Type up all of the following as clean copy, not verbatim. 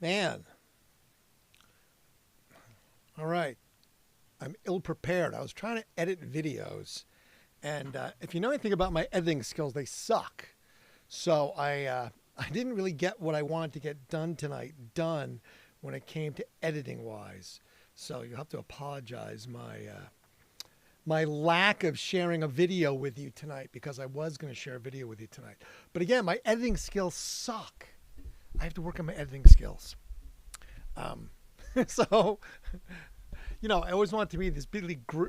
Man. All right. I'm ill prepared. I was trying to edit videos, and if you know anything about my editing skills, they suck. So I didn't really get what I wanted to get done tonight done when it came to editing wise. So you have to apologize my lack of sharing a video with you tonight, because I was going to share a video with you tonight. But again, my editing skills suck. I have to work on my editing skills. So, I always want it to be this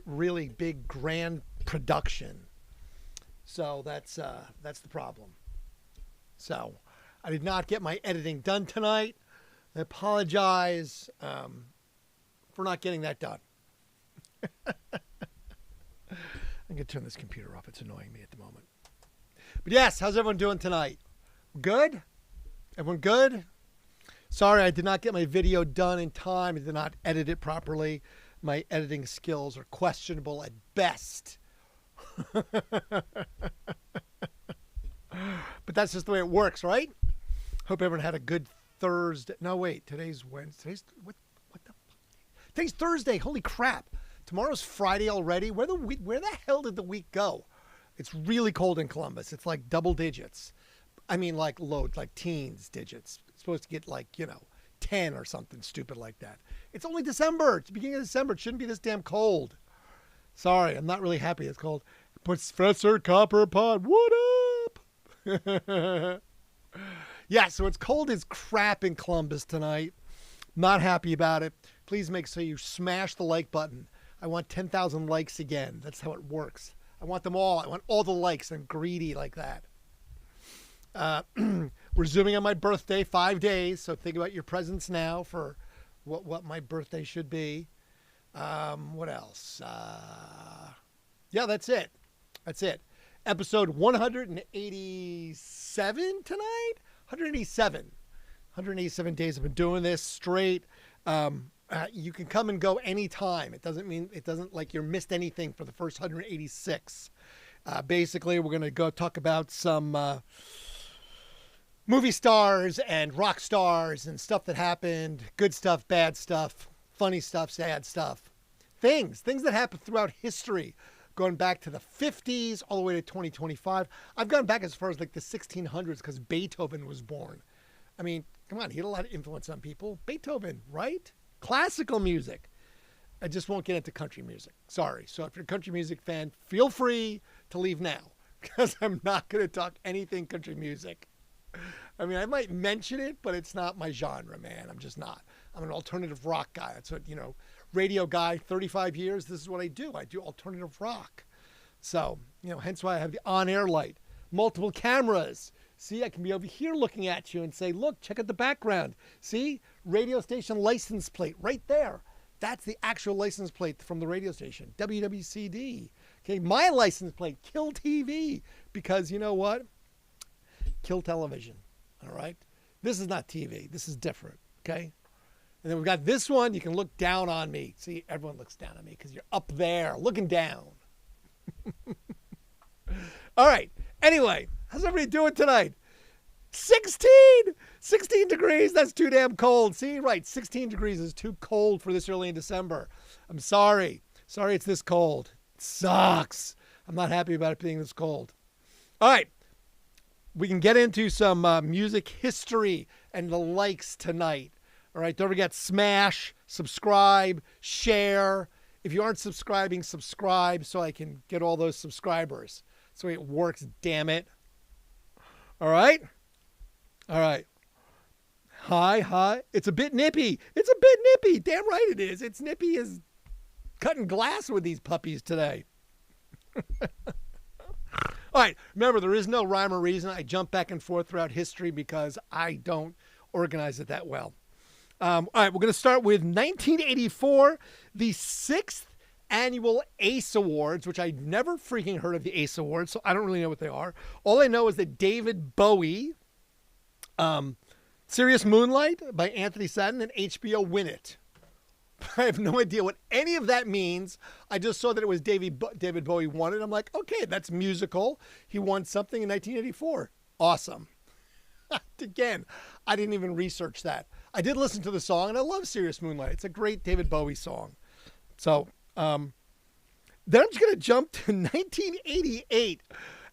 really big, grand production. So that's the problem. So I did not get my editing done tonight. I apologize for not getting that done. I'm going to turn this computer off. It's annoying me at the moment. But yes, how's everyone doing tonight? Good? Everyone good? Sorry, I did not get my video done in time. I did not edit it properly. My editing skills are questionable at best. But that's just the way it works, right? Hope everyone had a good Thursday. No, wait. Today's Wednesday. What the fuck? Today's Thursday. Holy crap. Tomorrow's Friday already. Where the hell did the week go? It's really cold in Columbus. It's like double digits. I mean, like teens digits. It's supposed to get 10 or something stupid like that. It's only December. It's the beginning of December. It shouldn't be this damn cold. Sorry, I'm not really happy it's cold. Professor Copperpot, what up? Yeah, so it's cold as crap in Columbus tonight. Not happy about it. Please make sure you smash the like button. I want 10,000 likes again. That's how it works. I want them all. I want all the likes. I'm greedy like that. We're zooming on my birthday, 5 days. So think about your presents now for what my birthday should be. What else? Yeah, that's it. That's it. Episode 187 tonight? 187. 187 days I've been doing this straight. You can come and go anytime. It doesn't like you're missed anything for the first 186. Basically, we're going to go talk about some movie stars and rock stars and stuff that happened. Good stuff, bad stuff, funny stuff, sad stuff. Things that happened throughout history, going back to the 50s all the way to 2025. I've gone back as far as like the 1600s because Beethoven was born. I mean, come on, he had a lot of influence on people. Beethoven, right? Classical music. I just won't get into country music. Sorry. So if you're a country music fan, feel free to leave now, because I'm not going to talk anything country music. I mean, I might mention it, but it's not my genre, man. I'm just not. I'm an alternative rock guy. That's what, radio guy, 35 years. This is what I do. I do alternative rock. So, hence why I have the on-air light, multiple cameras. See, I can be over here looking at you and say, look, check out the background. See, radio station license plate right there. That's the actual license plate from the radio station, WWCD. Okay, my license plate, Kill TV, because you know what? Kill television, all right? This is not TV. This is different, okay? And then we've got this one. You can look down on me. See, everyone looks down on me because you're up there looking down. All right. Anyway, how's everybody doing tonight? 16 degrees. That's too damn cold. See, right. 16 degrees is too cold for this early in December. I'm sorry. Sorry it's this cold. It sucks. I'm not happy about it being this cold. All right. We can get into some music history and the likes tonight. All right. Don't forget, smash, subscribe, share. If you aren't subscribing, subscribe so I can get all those subscribers. So it works, damn it. All right. All right. Hi. It's a bit nippy. It's a bit nippy. Damn right it is. It's nippy as cutting glass with these puppies today. All right. Remember, there is no rhyme or reason. I jump back and forth throughout history because I don't organize it that well. All right. We're going to start with 1984, the 6th annual ACE Awards, which I never freaking heard of the ACE Awards, so I don't really know what they are. All I know is that David Bowie, Serious Moonlight by Anthony Sadden, and HBO win it. I have no idea what any of that means. I just saw that it was David Bowie won it. I'm like, okay, that's musical. He won something in 1984. Awesome. Again, I didn't even research that. I did listen to the song, and I love Serious Moonlight. It's a great David Bowie song. So then I'm just going to jump to 1988,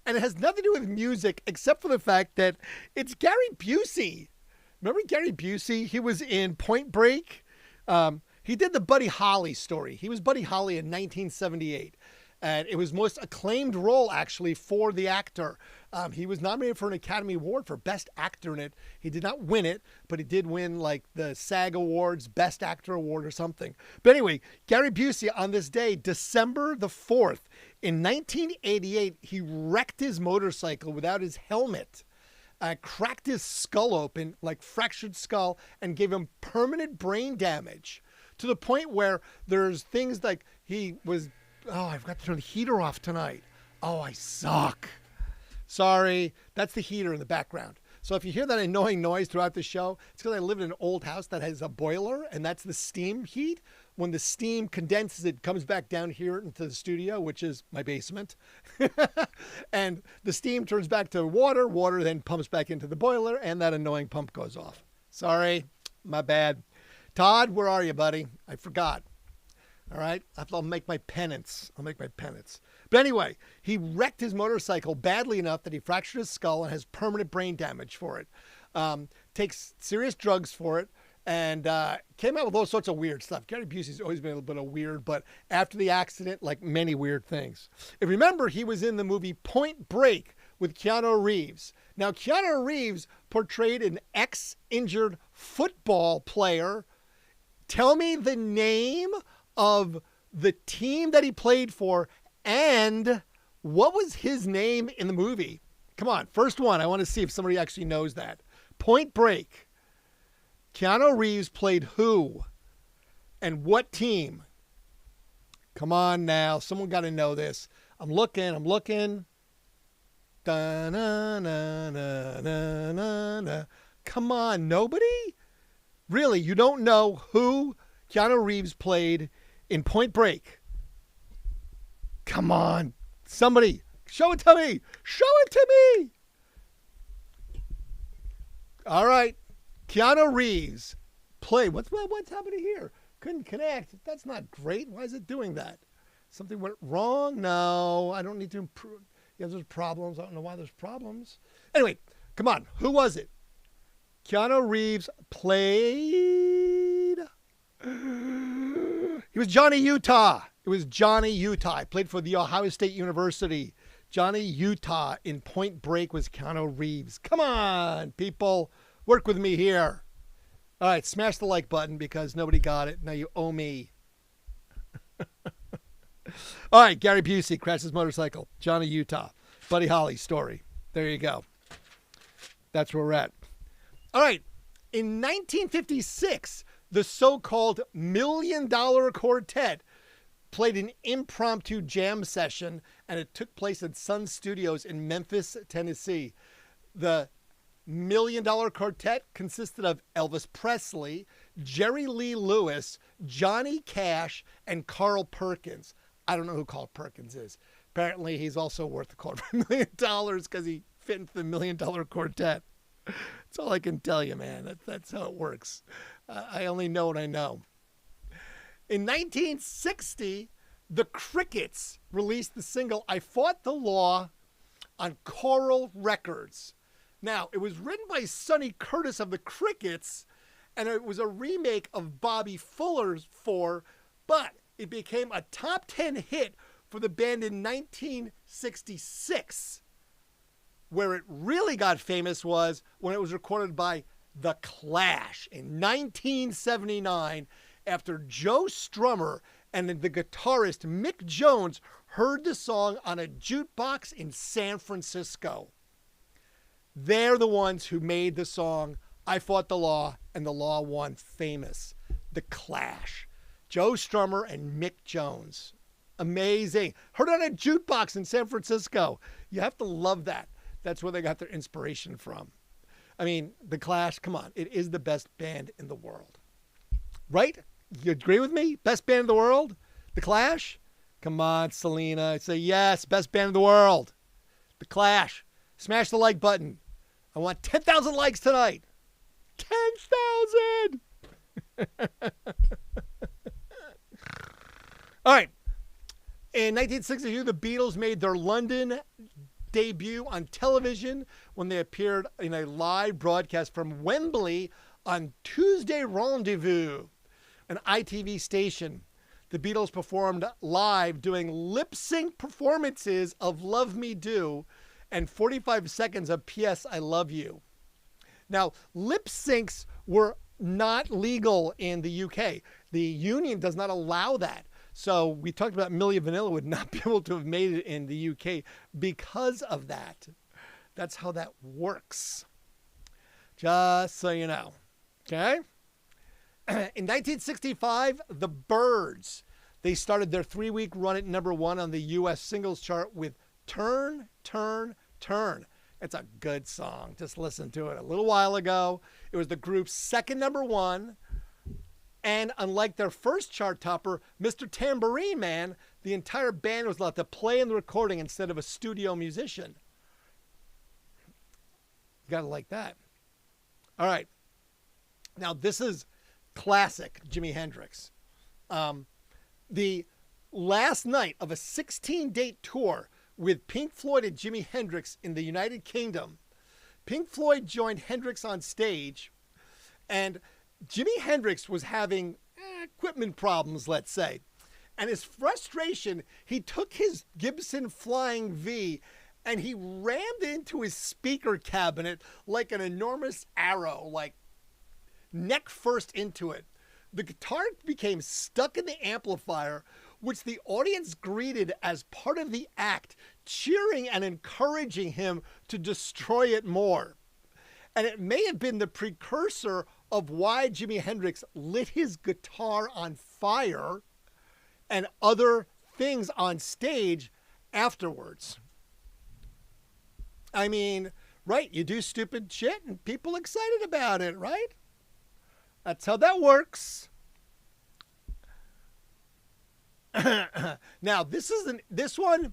and it has nothing to do with music except for the fact that it's Gary Busey. Remember Gary Busey? He was in Point Break. He did the Buddy Holly story. He was Buddy Holly in 1978. And it was most acclaimed role, actually, for the actor. He was nominated for an Academy Award for Best Actor in it. He did not win it, but he did win, like, the SAG Awards Best Actor Award or something. But anyway, Gary Busey, on this day, December the 4th, in 1988, he wrecked his motorcycle without his helmet, cracked his skull open, like fractured skull, and gave him permanent brain damage to the point where there's things like he was... Oh, I forgot to turn the heater off tonight. Oh, I suck. Sorry. That's the heater in the background. So if you hear that annoying noise throughout the show, it's because I live in an old house that has a boiler, and that's the steam heat. When the steam condenses, it comes back down here into the studio, which is my basement. And the steam turns back to water. Water then pumps back into the boiler, and that annoying pump goes off. Sorry. My bad. Todd, where are you, buddy? I forgot. All right. I'll make my penance. But anyway, he wrecked his motorcycle badly enough that he fractured his skull and has permanent brain damage for it. Takes serious drugs for it, and came out with all sorts of weird stuff. Gary Busey's always been a little bit of weird, but after the accident, like many weird things. If you remember, he was in the movie Point Break with Keanu Reeves. Now, Keanu Reeves portrayed an ex-injured football player. Tell me the name of the team that he played for and what was his name in the movie. Come on, first one. I want to see if somebody actually knows that. Point Break. Keanu Reeves played who and what team? Come on now. Someone got to know this. I'm looking. Da-na-na-na-na-na. Come on, nobody? Really, you don't know who Keanu Reeves played in Point Break? Come on. Somebody, show it to me. All right. Keanu Reeves played. What's happening here? Couldn't connect. That's not great. Why is it doing that? Something went wrong? No, I don't need to improve. Yeah, there's problems. I don't know why there's problems. Anyway, come on. Who was it? Keanu Reeves played... He was Johnny Utah. It was Johnny Utah. He played for the Ohio State University. Johnny Utah in Point Break was Keanu Reeves. Come on, people. Work with me here. All right, smash the like button because nobody got it. Now you owe me. All right, Gary Busey crashed his motorcycle. Johnny Utah. Buddy Holly story. There you go. That's where we're at. All right. In 1956, the so-called $1 Million Quartet played an impromptu jam session, and it took place at Sun Studios in Memphis, Tennessee. The $1 Million Quartet consisted of Elvis Presley, Jerry Lee Lewis, Johnny Cash, and Carl Perkins. I don't know who Carl Perkins is. Apparently, he's also worth $250 million because he fit into the $1 Million Quartet. That's all I can tell you, man. That's how it works. I only know what I know. In 1960, the Crickets released the single I Fought the Law on Coral Records. Now, it was written by Sonny Curtis of the Crickets, and it was a remake of Bobby Fuller's Four, but it became a top 10 hit for the band in 1966. Where it really got famous was when it was recorded by The Clash in 1979 after Joe Strummer and the guitarist Mick Jones heard the song on a jukebox in San Francisco. They're the ones who made the song I Fought the Law, and the Law won famous. The Clash. Joe Strummer and Mick Jones. Amazing. Heard it on a jukebox in San Francisco. You have to love that. That's where they got their inspiration from. I mean, The Clash, come on. It is the best band in the world. Right? You agree with me? Best band in the world? The Clash? Come on, Selena. I say yes, best band in the world. The Clash. Smash the like button. I want 10,000 likes tonight. 10,000. All right. In 1962, the Beatles made their London debut on television when they appeared in a live broadcast from Wembley on Tuesday Rendezvous, an ITV station. The Beatles performed live doing lip sync performances of Love Me Do and 45 seconds of P.S. I Love You. Now, lip syncs were not legal in the UK. The union does not allow that. So we talked about Milli Vanilli would not be able to have made it in the UK because of that. That's how that works. Just so you know. Okay? In 1965, the Byrds, they started their 3-week run at number 1 on the US singles chart with Turn, Turn, Turn. It's a good song. Just listen to it. A little while ago, it was the group's second number 1. And unlike their first chart topper, Mr. Tambourine Man, the entire band was allowed to play in the recording instead of a studio musician. You gotta like that. All right. Now, this is classic Jimi Hendrix. The last night of a 16-date tour with Pink Floyd and Jimi Hendrix in the United Kingdom, Pink Floyd joined Hendrix on stage, and Jimi Hendrix was having equipment problems, let's say. And his frustration, he took his Gibson Flying V and he rammed it into his speaker cabinet like an enormous arrow, like neck first into it. The guitar became stuck in the amplifier, which the audience greeted as part of the act, cheering and encouraging him to destroy it more. And it may have been the precursor of why Jimi Hendrix lit his guitar on fire and other things on stage afterwards. I mean, right, you do stupid shit and people excited about it, right? That's how that works. Now, this one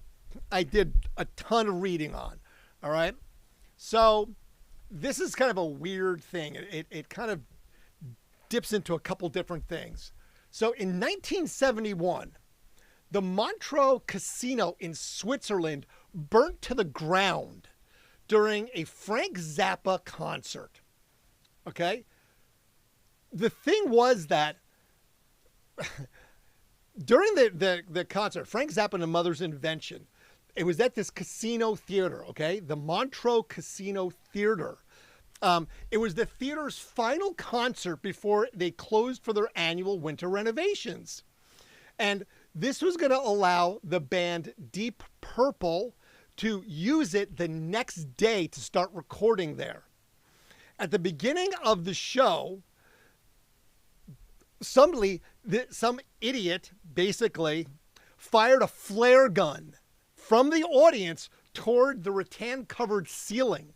I did a ton of reading on, all right? So this is kind of a weird thing. It kind of dips into a couple different things. So in 1971, the Montreux Casino in Switzerland burnt to the ground during a Frank Zappa concert. Okay? The thing was that during the concert, Frank Zappa and the Mother's Invention, it was at this casino theater, okay? The Montreux Casino Theater. It was the theater's final concert before they closed for their annual winter renovations. And this was going to allow the band Deep Purple to use it the next day to start recording there. At the beginning of the show, some idiot basically fired a flare gun from the audience toward the rattan-covered ceiling.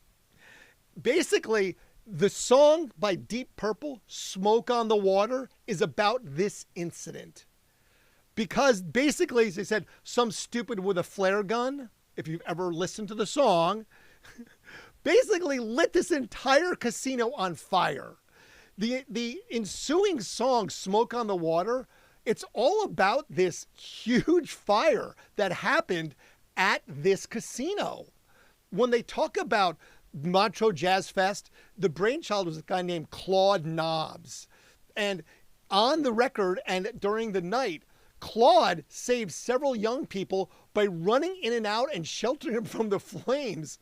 Basically, the song by Deep Purple, Smoke on the Water, is about this incident. Because basically, as they said, some stupid with a flare gun, if you've ever listened to the song, basically lit this entire casino on fire. The ensuing song, Smoke on the Water, it's all about this huge fire that happened at this casino. When they talk about Montreux Jazz Fest, the brainchild was a guy named Claude Nobbs. And on the record and during the night, Claude saved several young people by running in and out and sheltering them from the flames.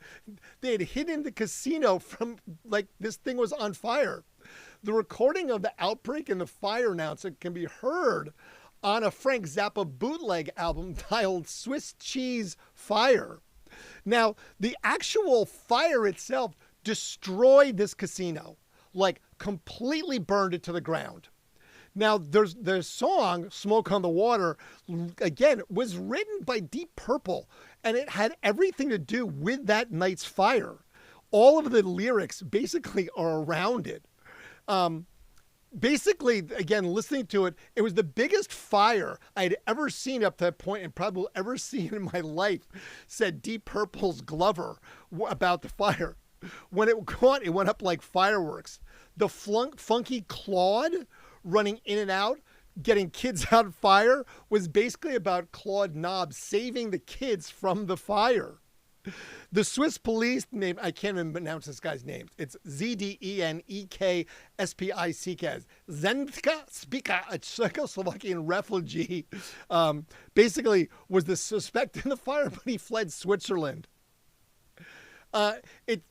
They had hidden the casino from, like, this thing was on fire. The recording of the outbreak and the fire announcement can be heard on a Frank Zappa bootleg album titled Swiss Cheese Fire. Now, the actual fire itself destroyed this casino, like completely burned it to the ground. Now, the song, Smoke on the Water, again, was written by Deep Purple, and it had everything to do with that night's fire. All of the lyrics basically are around it. Basically, again, listening to it, it was the biggest fire I'd ever seen up to that point and probably ever seen in my life, said Deep Purple's Glover about the fire. When it caught, it went up like fireworks. The funky Claude running in and out, getting kids out of fire, was basically about Claude Knobs saving the kids from the fire. The Swiss police name, I can't even pronounce this guy's name. It's Zdenekspick. Zenka Spika, a Czechoslovakian refugee, basically was the suspect in the fire, but he fled Switzerland. It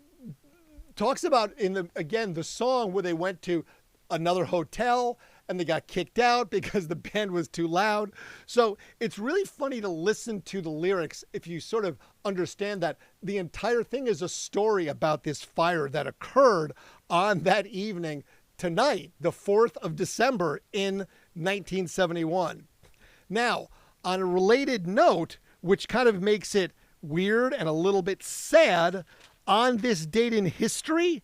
talks about the song where they went to another hotel and they got kicked out because the band was too loud. So it's really funny to listen to the lyrics if you sort of understand that the entire thing is a story about this fire that occurred on that evening tonight, the 4th of December in 1971. Now, on a related note, which kind of makes it weird and a little bit sad, on this date in history,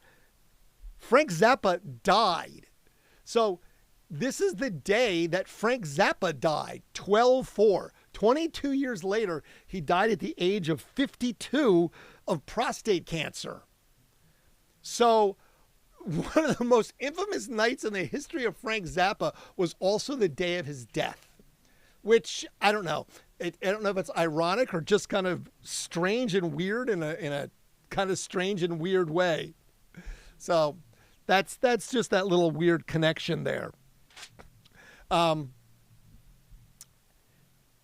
Frank Zappa died. So this is the day that Frank Zappa died, 12/4. 22 years later, he died at the age of 52 of prostate cancer. So one of the most infamous nights in the history of Frank Zappa was also the day of his death, which I don't know. I don't know if it's ironic or just kind of strange and weird in a kind of strange and weird way. So that's just that little weird connection there.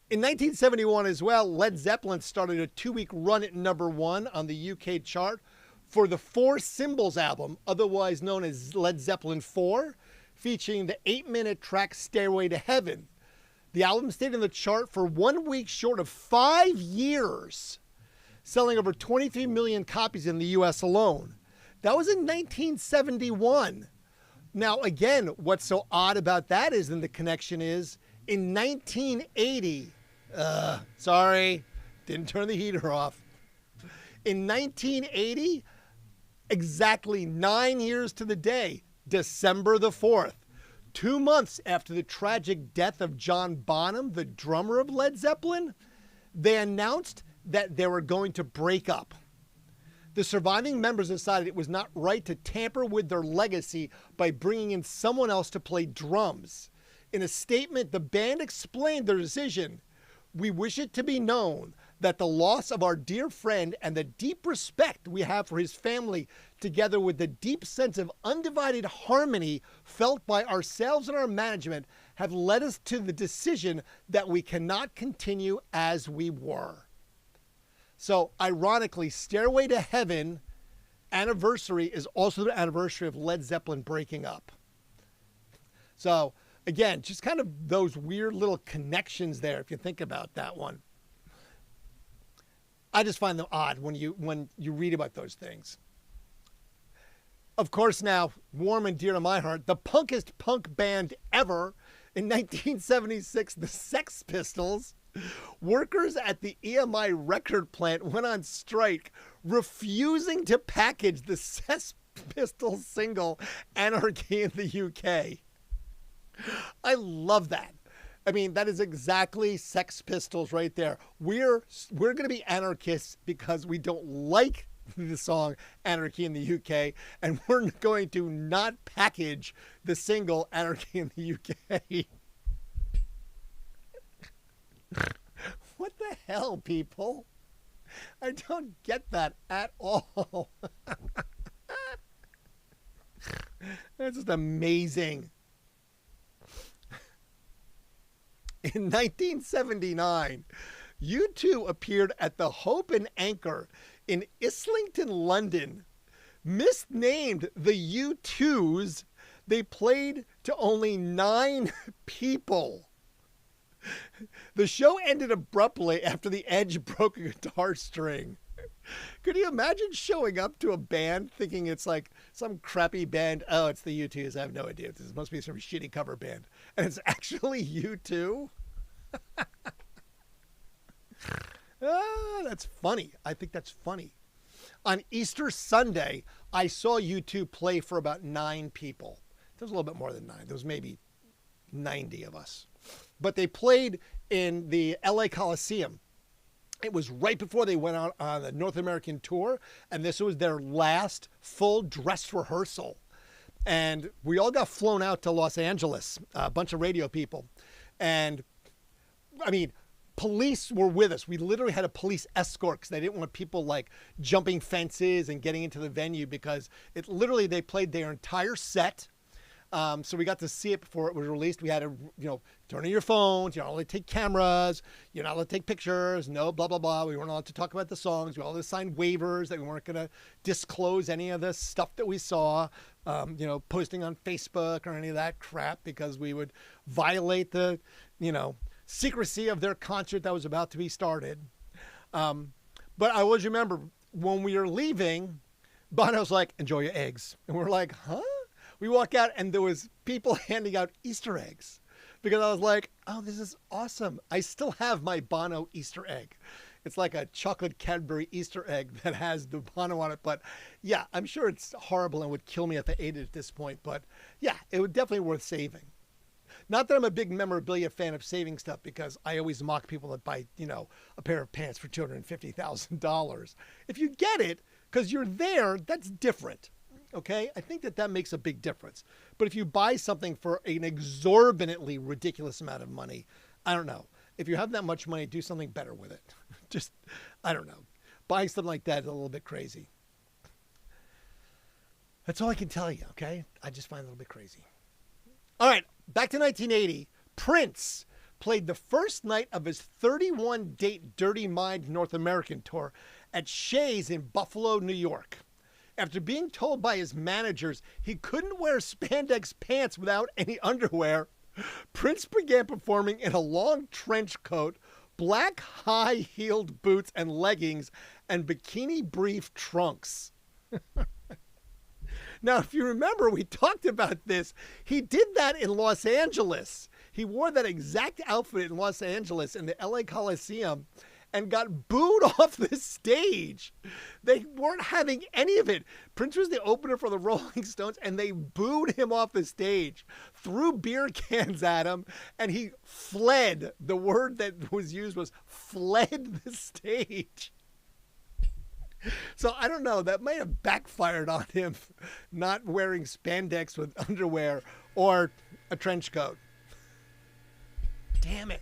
In 1971 as well, Led Zeppelin started a 2-week run at #1 on the UK chart for the Four Symbols album, otherwise known as Led Zeppelin 4, featuring the 8-minute track Stairway to Heaven. The album stayed in the chart for 1 week short of 5 years, selling over 23 million copies in the US alone. That was in 1971. Now, again, what's so odd about that is, and the connection is, in 1980, sorry, didn't turn the heater off. In 1980, exactly 9 years to the day, December the 4th, 2 months after the tragic death of John Bonham, the drummer of Led Zeppelin, they announced that they were going to break up. The surviving members decided it was not right to tamper with their legacy by bringing in someone else to play drums. In a statement, the band explained their decision. "We wish it to be known that the loss of our dear friend and the deep respect we have for his family, together with the deep sense of undivided harmony felt by ourselves and our management, have led us to the decision that we cannot continue as we were." So, ironically, Stairway to Heaven anniversary is also the anniversary of Led Zeppelin breaking up. So, again, just kind of those weird little connections there, if you think about that one. I just find them odd when you read about those things. Of course, now, warm and dear to my heart, the punkest punk band ever, in 1976, the Sex Pistols. Workers at the EMI record plant went on strike, refusing to package the Sex Pistols single Anarchy in the UK. I love that. I mean, that is exactly Sex Pistols right there. We're going to be anarchists because we don't like the song Anarchy in the UK, and we're going to not package the single Anarchy in the UK. What the hell, people? I don't get that at all. That's just amazing. In 1979, U2 appeared at the Hope and Anchor in Islington, London. Misnamed the U2s, they played to only 9 people. The show ended abruptly after the Edge broke a guitar string. Could you imagine showing up to a band thinking it's like some crappy band? Oh, it's the U2s. I have no idea. This must be some shitty cover band. And it's actually U2? That's funny. I think that's funny. On Easter Sunday, I saw U2 play for about 9 people. There was a little bit more than 9. There was maybe 90 of us. But they played in the LA Coliseum. It was right before they went out on the North American tour, and this was their last full dress rehearsal. And we all got flown out to Los Angeles, a bunch of radio people. And I mean, police were with us. We literally had a police escort because they didn't want people like jumping fences and getting into the venue, because it literally, they played their entire set. So we got to see it before it was released. We had to, turn on your phones. You're not allowed to take cameras. You're not allowed to take pictures. No, blah, blah, blah. We weren't allowed to talk about the songs. We all had to sign waivers that we weren't going to disclose any of the stuff that we saw, posting on Facebook or any of that crap, because we would violate the, secrecy of their concert that was about to be started. But I always remember when we were leaving, Bono's like, "Enjoy your eggs." And we're like, huh? We walk out and there was people handing out Easter eggs, because I was like, oh, this is awesome. I still have my Bono Easter egg. It's like a chocolate Cadbury Easter egg that has the Bono on it. But yeah, I'm sure it's horrible and would kill me if I ate it at this point. But yeah, it would definitely worth saving. Not that I'm a big memorabilia fan of saving stuff, because I always mock people that buy, a pair of pants for $250,000. If you get it because you're there, that's different. Okay, I think that makes a big difference. But if you buy something for an exorbitantly ridiculous amount of money, I don't know. If you have that much money, do something better with it. Just, I don't know. Buying something like that is a little bit crazy. That's all I can tell you, okay? I just find it a little bit crazy. All right, back to 1980. Prince played the first night of his 31-date Dirty Mind North American tour at Shea's in Buffalo, New York. After being told by his managers he couldn't wear spandex pants without any underwear, Prince began performing in a long trench coat, black high-heeled boots and leggings, and bikini brief trunks. Now, if you remember, we talked about this. He did that in Los Angeles. He wore that exact outfit in Los Angeles in the LA Coliseum and got booed off the stage. They weren't having any of it. Prince was the opener for the Rolling Stones, and they booed him off the stage, threw beer cans at him, and he fled. The word that was used was fled the stage. So I don't know, that might have backfired on him, not wearing spandex with underwear or a trench coat. Damn it.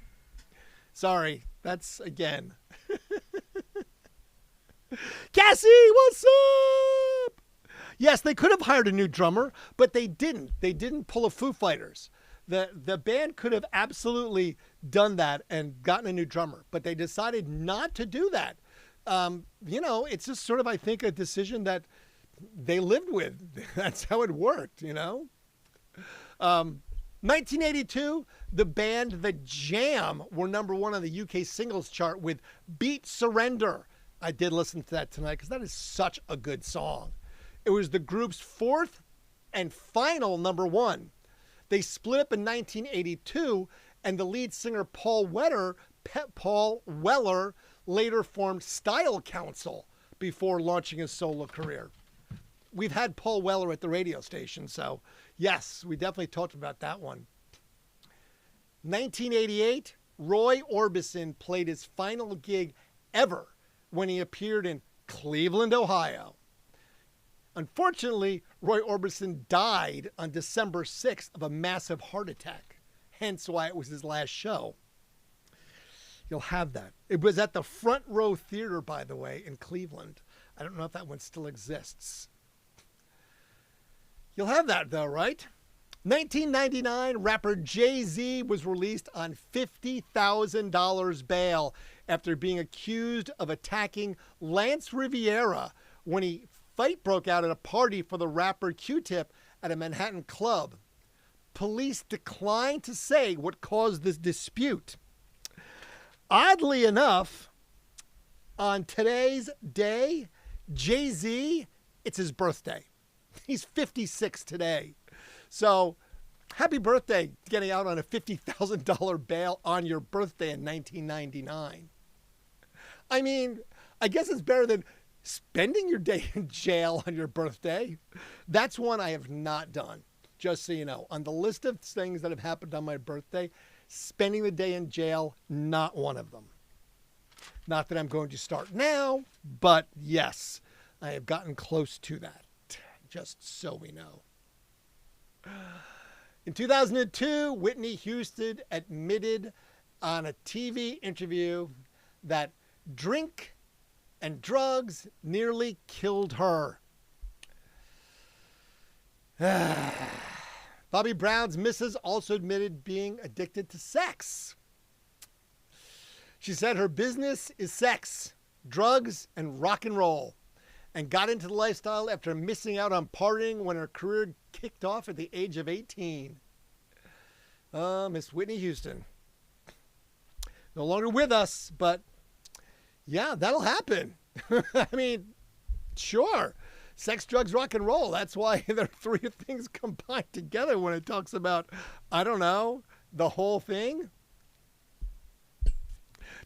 Sorry, that's again. Cassie, what's up? Yes, they could have hired a new drummer, but they didn't. They didn't pull a Foo Fighters. The band could have absolutely done that and gotten a new drummer, but they decided not to do that. It's just sort of, I think, a decision that they lived with. That's how it worked, 1982, the band The Jam were number one on the UK singles chart with Beat Surrender. I did listen to that tonight because that is such a good song. It was the group's fourth and final number one. They split up in 1982, and the lead singer Paul Weller later formed Style Council before launching his solo career. We've had Paul Weller at the radio station, so yes, we definitely talked about that one. 1988, Roy Orbison played his final gig ever when he appeared in Cleveland, Ohio. Unfortunately, Roy Orbison died on December 6th of a massive heart attack, hence why it was his last show. You'll have that. It was at the Front Row Theater, by the way, in Cleveland. I don't know if that one still exists. You'll have that, though, right? 1999, rapper Jay-Z was released on $50,000 bail after being accused of attacking Lance Riviera when a fight broke out at a party for the rapper Q-Tip at a Manhattan club. Police declined to say what caused this dispute. Oddly enough, on today's day, Jay-Z, it's his birthday. He's 56 today. So happy birthday, getting out on a $50,000 bail on your birthday in 1999. I mean, I guess it's better than spending your day in jail on your birthday. That's one I have not done, just so you know. On the list of things that have happened on my birthday, spending the day in jail, not one of them. Not that I'm going to start now, but yes, I have gotten close to that, just so we know. In 2002, Whitney Houston admitted on a TV interview that drink and drugs nearly killed her. Bobby Brown's missus also admitted being addicted to sex. She said her business is sex, drugs, and rock and roll, and got into the lifestyle after missing out on partying when her career kicked off at the age of 18. Miss Whitney Houston. No longer with us, but yeah, that'll happen. I mean, sure. Sex, drugs, rock and roll. That's why there are three things combined together when it talks about, I don't know, the whole thing.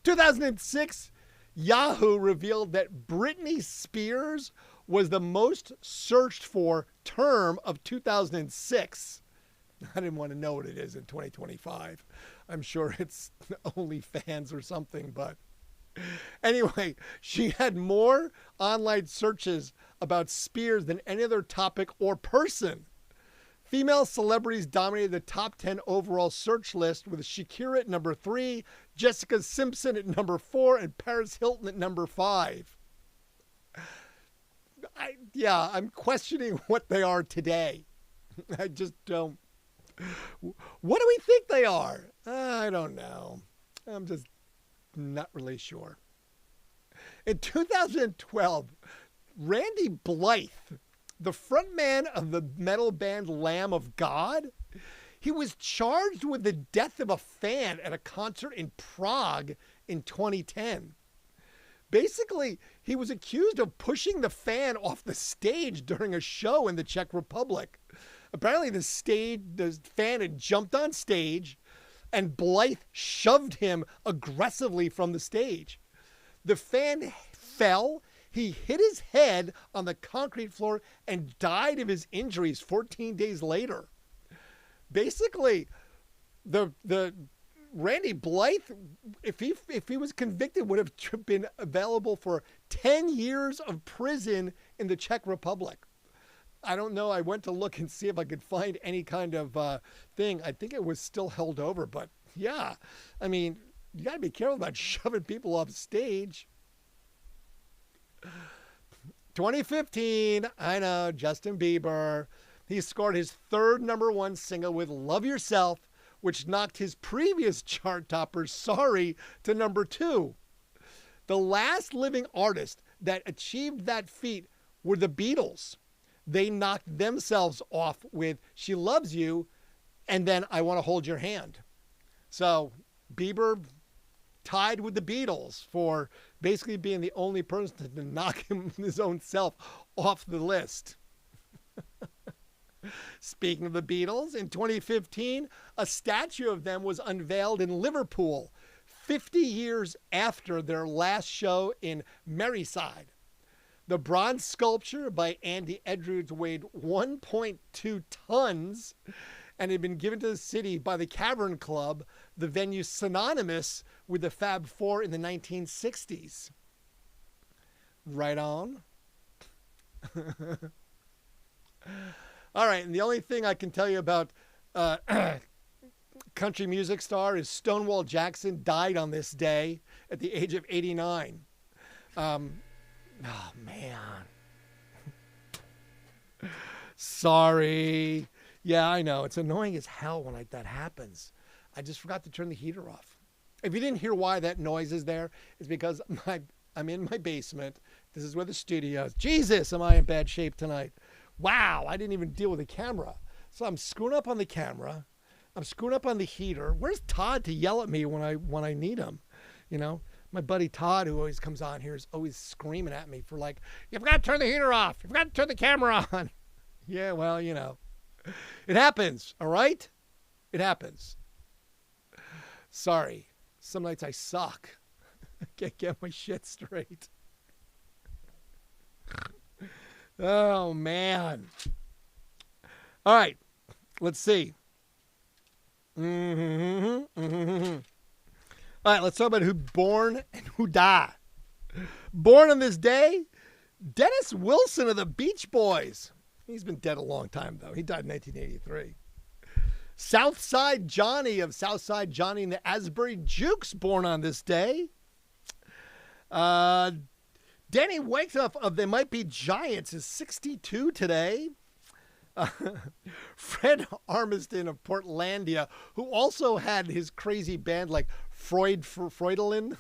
2006, Yahoo revealed that Britney Spears was the most searched for term of 2006. I didn't want to know what it is in 2025. I'm sure it's OnlyFans or something, but anyway, she had more online searches about Spears than any other topic or person. Female celebrities dominated the top 10 overall search list, with Shakira at number 3, Jessica Simpson at number 4, and Paris Hilton at number 5. I'm questioning what they are today. I just don't. What do we think they are? I don't know. I'm just not really sure. In 2012, Randy Blythe, the frontman of the metal band Lamb of God, he was charged with the death of a fan at a concert in Prague in 2010. Basically, he was accused of pushing the fan off the stage during a show in the Czech Republic. Apparently, the fan had jumped on stage, and Blythe shoved him aggressively from the stage. The fan fell. He hit his head on the concrete floor and died of his injuries 14 days later. Basically, the Randy Blythe, if he was convicted, would have been available for 10 years of prison in the Czech Republic. I don't know. I went to look and see if I could find any kind of thing. I think it was still held over, but yeah. I mean, you got to be careful about shoving people off stage. 2015, I know, Justin Bieber. He scored his third #1 single with Love Yourself, which knocked his previous chart topper, Sorry, to number 2. The last living artist that achieved that feat were the Beatles. They knocked themselves off with She Loves You and then I Want to Hold Your Hand. So Bieber tied with the Beatles for basically being the only person to knock his own self off the list. Speaking of the Beatles, in 2015, a statue of them was unveiled in Liverpool, 50 years after their last show in Merseyside. The bronze sculpture by Andy Edwards weighed 1.2 tons and had been given to the city by the Cavern Club, the venue synonymous with the Fab Four in the 1960s. Right on. All right, and the only thing I can tell you about country music star is Stonewall Jackson died on this day at the age of 89. Oh, man. Sorry. Yeah, I know. It's annoying as hell when that happens. I just forgot to turn the heater off. If you didn't hear why that noise is there, it's because I'm in my basement. This is where the studio is. Jesus, am I in bad shape tonight? Wow, I didn't even deal with the camera. So I'm screwing up on the camera. I'm screwing up on the heater. Where's Todd to yell at me when I need him? You know? My buddy Todd, who always comes on here, is always screaming at me for like, you forgot to turn the heater off. You forgot to turn the camera on. Yeah, well, you know. It happens, all right? It happens. Sorry. Some nights I suck. I can't get my shit straight. Oh, man. All right. Let's see. All All right, let's talk about who born and who died. Born on this day, Dennis Wilson of the Beach Boys. He's been dead a long time, though. He died in 1983. Southside Johnny of Southside Johnny and the Asbury Jukes, born on this day. Danny Wyckoff of They Might Be Giants is 62 today. Fred Armiston of Portlandia, who also had his crazy band like Freudolin.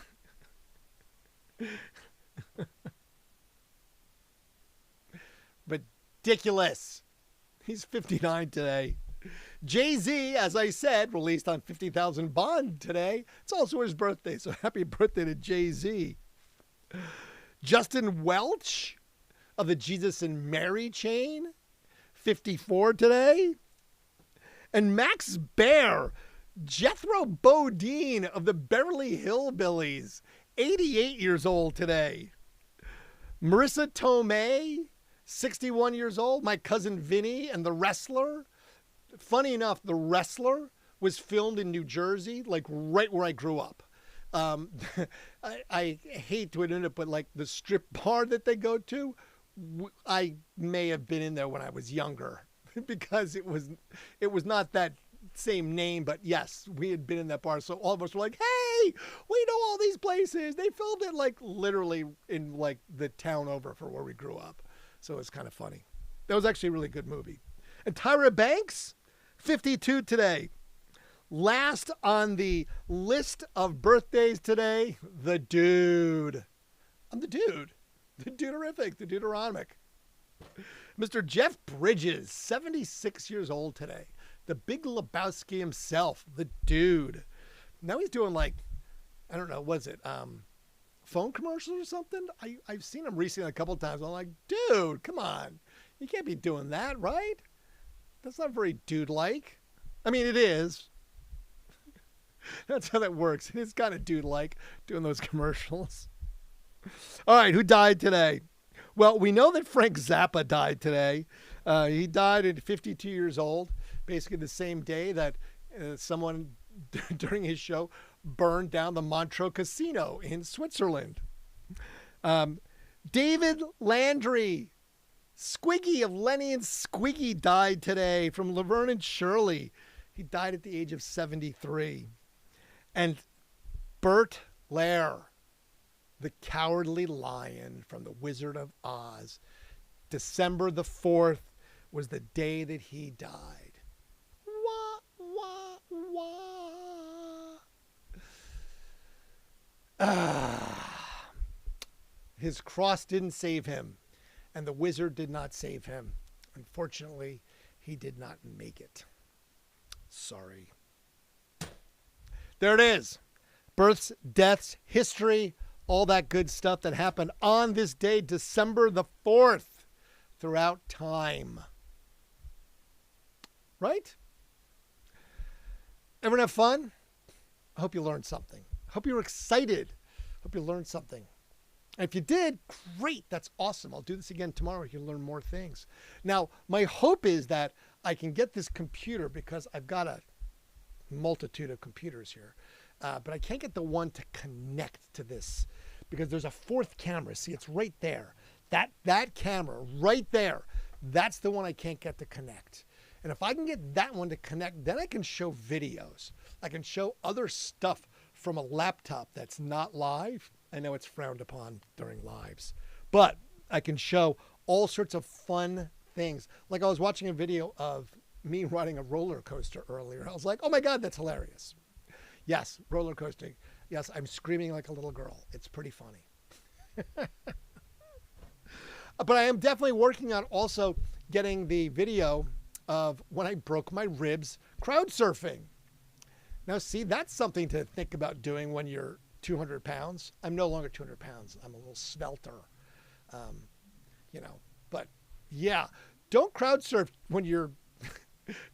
Ridiculous. He's 59 today. Jay-Z, as I said, released on 50,000 Bond today. It's also his birthday, so happy birthday to Jay-Z. Justin Welch of the Jesus and Mary chain, 54 today. And Max Baer, Jethro Bodine of the Beverly Hillbillies, 88 years old today. Marissa Tomei, 61 years old. My cousin Vinny and The Wrestler. Funny enough, The Wrestler was filmed in New Jersey, like right where I grew up. I hate to admit it, but like the strip bar that they go to, I may have been in there when I was younger because it was not that same name, but yes, we had been in that bar. So all of us were like, hey, we know all these places. They filmed it like literally in like the town over for where we grew up. So it's kind of funny. That was actually a really good movie. And Tyra Banks, 52 today. Last on the list of birthdays today, the dude. I'm the dude. The Deuterific, the Deuteronomic. Mr. Jeff Bridges, 76 years old today. The Big Lebowski himself, the dude. Now he's doing like, I don't know, was it phone commercials or something? I've seen him recently a couple of times. I'm like, dude, come on. You can't be doing that, right? That's not very dude-like. I mean, it is. That's how that works. It is kind of dude-like doing those commercials. All right, who died today? Well, we know that Frank Zappa died today. He died at 52 years old, basically the same day that someone during his show burned down the Montreux Casino in Switzerland. David Landry, Squiggy of Lenny and Squiggy, died today, from Laverne and Shirley. He died at the age of 73. And Bert Lair, the Cowardly Lion from The Wizard of Oz. December the 4th was the day that he died. Wah, wah, wah. His cross didn't save him, and the wizard did not save him. Unfortunately, he did not make it. Sorry. There it is. Births, deaths, history, all that good stuff that happened on this day, December the 4th, throughout time. Right? Everyone have fun? I hope you learned something. I hope you were excited. I hope you learned something. And if you did, great. That's awesome. I'll do this again tomorrow. You can learn more things. Now, my hope is that I can get this computer, because I've got a multitude of computers here. But I can't get the one to connect to this, because there's a fourth camera. See, it's right there. That camera right there, that's the one I can't get to connect. And if I can get that one to connect, then I can show videos. I can show other stuff from a laptop that's not live. I know it's frowned upon during lives, but I can show all sorts of fun things. Like I was watching a video of me riding a roller coaster earlier. I was like, oh my God, that's hilarious. Yes, roller coasting. Yes, I'm screaming like a little girl. It's pretty funny. But I am definitely working on also getting the video of when I broke my ribs crowd surfing. Now, see, that's something to think about doing when you're 200 pounds. I'm no longer 200 pounds. I'm a little svelter, but yeah, don't crowd surf when you're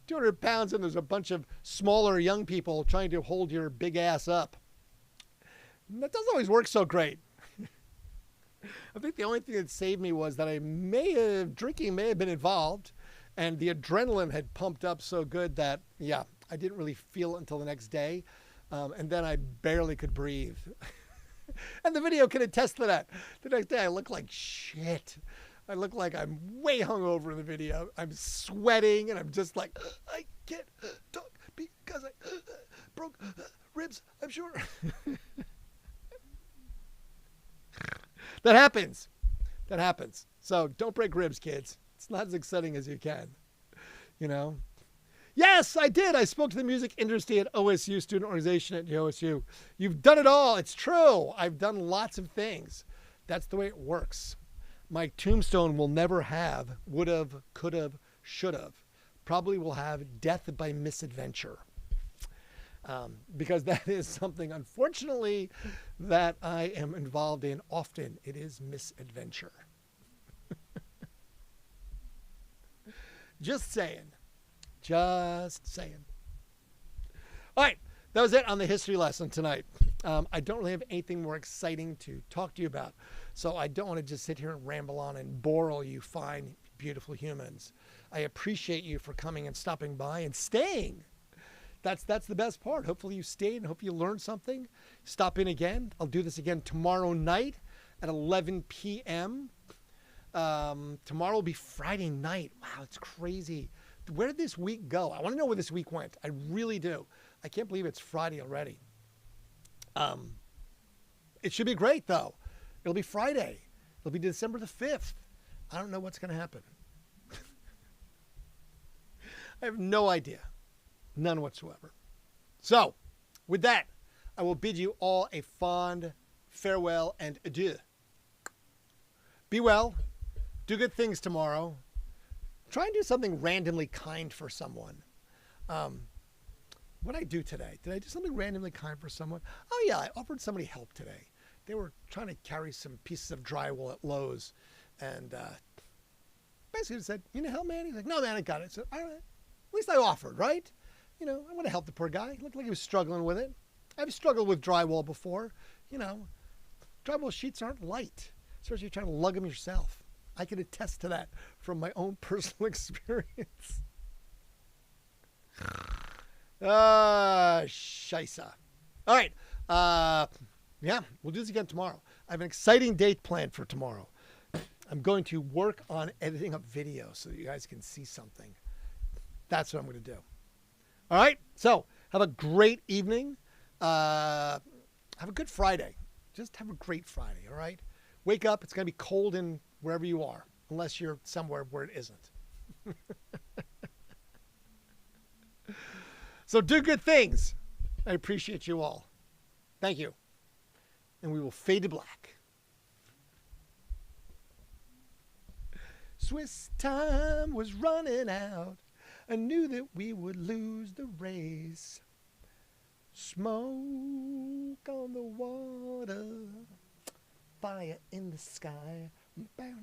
200 pounds and there's a bunch of smaller young people trying to hold your big ass up. That doesn't always work so great. I think the only thing that saved me was that drinking may have been involved, and the adrenaline had pumped up so good that, yeah, I didn't really feel it until the next day. And then I barely could breathe. And the video can attest to that. The next day I look like shit. I look like I'm way hungover in the video. I'm sweating and I'm just like, I can't talk because I broke ribs, I'm sure. That happens. That happens. So don't break ribs, kids. It's not as exciting as you can. You know? Yes, I did. I spoke to the music industry at OSU, student organization at the OSU. You've done it all. It's true. I've done lots of things. That's the way it works. My tombstone will never have would've, could've, should've. Probably will have death by misadventure. Because that is something, unfortunately, that I am involved in often. It is misadventure. Just saying. Just saying. All right. That was it on the history lesson tonight. I don't really have anything more exciting to talk to you about. So I don't want to just sit here and ramble on and bore all you fine, beautiful humans. I appreciate you for coming and stopping by and staying. That's the best part. Hopefully you stayed and hope you learned something. Stop in again. I'll do this again tomorrow night at 11 p.m. Tomorrow will be Friday night. Wow, it's crazy. Where did this week go? I want to know where this week went. I really do. I can't believe it's Friday already. It should be great, though. It'll be Friday. It'll be December the 5th. I don't know what's going to happen. I have no idea. None whatsoever. So, with that, I will bid you all a fond farewell and adieu. Be well. Do good things tomorrow. Try and do something randomly kind for someone. What did I do today? Did I do something randomly kind for someone? Oh, yeah, I offered somebody help today. They were trying to carry some pieces of drywall at Lowe's. And basically said, you know help, man? He's like, no, man, I got it. So, all right. At least I offered, right? You know, I want to help the poor guy. He looked like he was struggling with it. I've struggled with drywall before. You know, drywall sheets aren't light, especially if you're trying to lug them yourself. I can attest to that from my own personal experience. Scheisse. All right. Yeah, we'll do this again tomorrow. I have an exciting date planned for tomorrow. I'm going to work on editing up video so that you guys can see something. That's what I'm going to do. All right. So have a great evening. Have a good Friday. Just have a great Friday. All right. Wake up. It's going to be cold in wherever you are, unless you're somewhere where it isn't. So do good things. I appreciate you all. Thank you. And we will fade to black. Swiss time was running out. I knew that we would lose the race. Smoke on the water, fire in the sky. Bow,